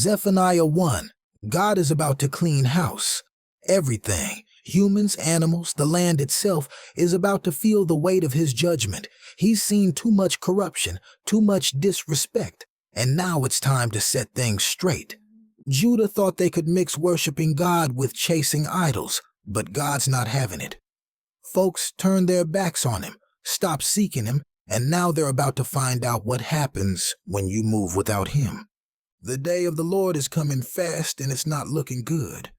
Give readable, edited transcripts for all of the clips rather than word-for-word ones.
Zephaniah 1. God is about to clean house. Everything, humans, animals, the land itself, is about to feel the weight of his judgment. He's seen too much corruption, too much disrespect, and now it's time to set things straight. Judah thought they could mix worshiping God with chasing idols, but God's not having it. Folks turned their backs on him, stopped seeking him, and now they're about to find out what happens when you move without him. The day of the Lord is coming fast, and it's not looking good.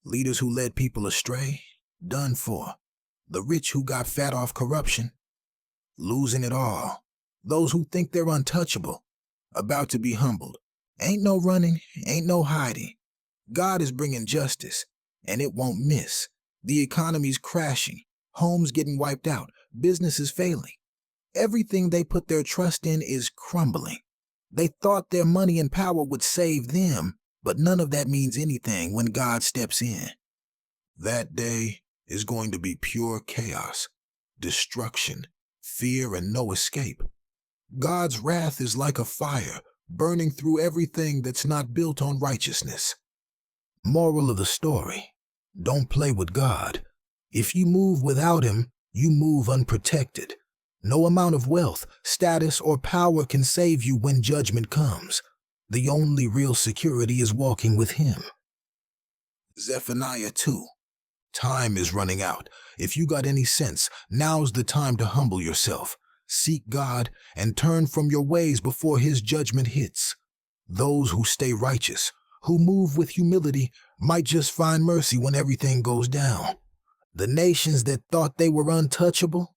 Leaders who led people astray, done for. The rich who got fat off corruption, losing it all. Those who think they're untouchable, about to be humbled. Ain't no running, ain't no hiding. God is bringing justice, and it won't miss. The economy's crashing, homes getting wiped out, businesses failing. Everything they put their trust in is crumbling. They thought their money and power would save them, but none of that means anything when God steps in. That day is going to be pure chaos, destruction, fear, and no escape. God's wrath is like a fire, burning through everything that's not built on righteousness. Moral of the story: don't play with God. If you move without him, you move unprotected. No amount of wealth, status, or power can save you when judgment comes. The only real security is walking with him. Zephaniah 2. Time is running out. If you got any sense, now's the time to humble yourself. Seek God and turn from your ways before his judgment hits. Those who stay righteous, who move with humility, might just find mercy when everything goes down. The nations that thought they were untouchable,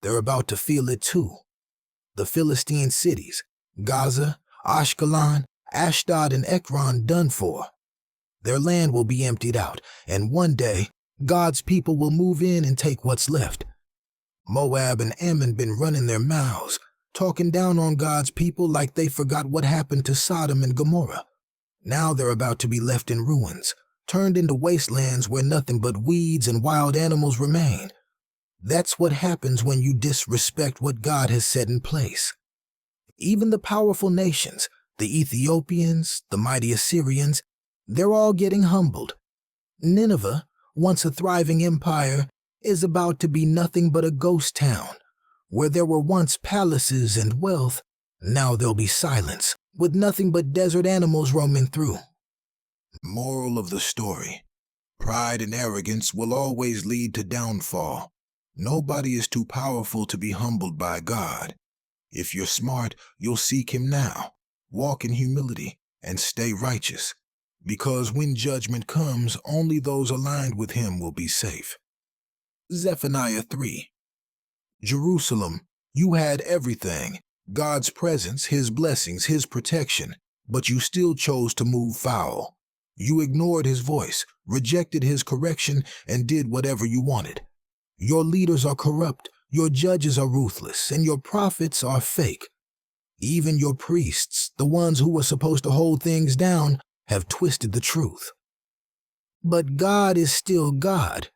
they're about to feel it too. The Philistine cities, Gaza, Ashkelon, Ashdod, and Ekron done for. Their land will be emptied out, and one day, God's people will move in and take what's left. Moab and Ammon been running their mouths, talking down on God's people like they forgot what happened to Sodom and Gomorrah. Now they're about to be left in ruins, turned into wastelands where nothing but weeds and wild animals remain. That's what happens when you disrespect what God has set in place. Even the powerful nations, the Ethiopians, the mighty Assyrians, they're all getting humbled. Nineveh, once a thriving empire, is about to be nothing but a ghost town. Where there were once palaces and wealth, now there'll be silence, with nothing but desert animals roaming through. Moral of the story: pride and arrogance will always lead to downfall. Nobody is too powerful to be humbled by God. If you're smart, you'll seek him now. Walk in humility and stay righteous. Because when judgment comes, only those aligned with him will be safe. Zephaniah 3. Jerusalem, you had everything: God's presence, his blessings, his protection, but you still chose to move foul. You ignored his voice, rejected his correction, and did whatever you wanted. Your leaders are corrupt, your judges are ruthless, and your prophets are fake. Even your priests, the ones who were supposed to hold things down, have twisted the truth. But God is still God.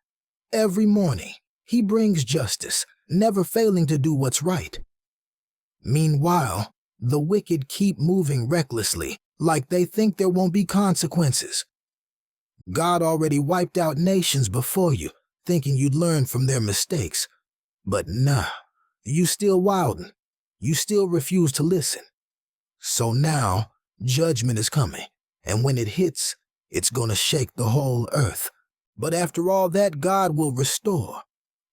Every morning, he brings justice, never failing to do what's right. Meanwhile, the wicked keep moving recklessly, like they think there won't be consequences. God already wiped out nations before you, thinking you'd learn from their mistakes. But nah, you still wildin'. You still refuse to listen. So now, judgment is coming, and when it hits, it's gonna shake the whole earth. But after all that, God will restore.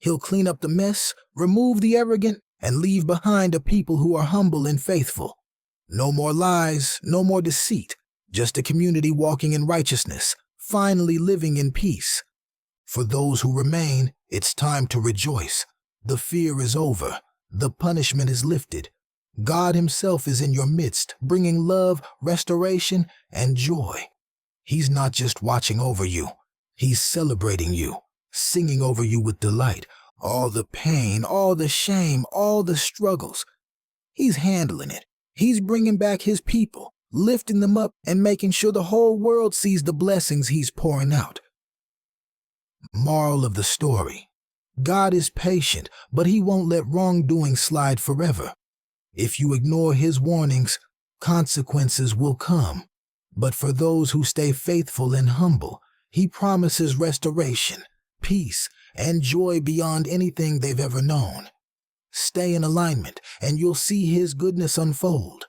He'll clean up the mess, remove the arrogant, and leave behind a people who are humble and faithful. No more lies, no more deceit, just a community walking in righteousness, finally living in peace. For those who remain, it's time to rejoice. The fear is over. The punishment is lifted. God himself is in your midst, bringing love, restoration, and joy. He's not just watching over you. He's celebrating you, singing over you with delight. All the pain, all the shame, all the struggles. He's handling it. He's bringing back his people, lifting them up, and making sure the whole world sees the blessings he's pouring out. Moral of the story: God is patient, but he won't let wrongdoing slide forever. If you ignore his warnings, consequences will come. But for those who stay faithful and humble, He promises restoration, peace, and joy beyond anything they've ever known. Stay in alignment, and you'll see His goodness unfold.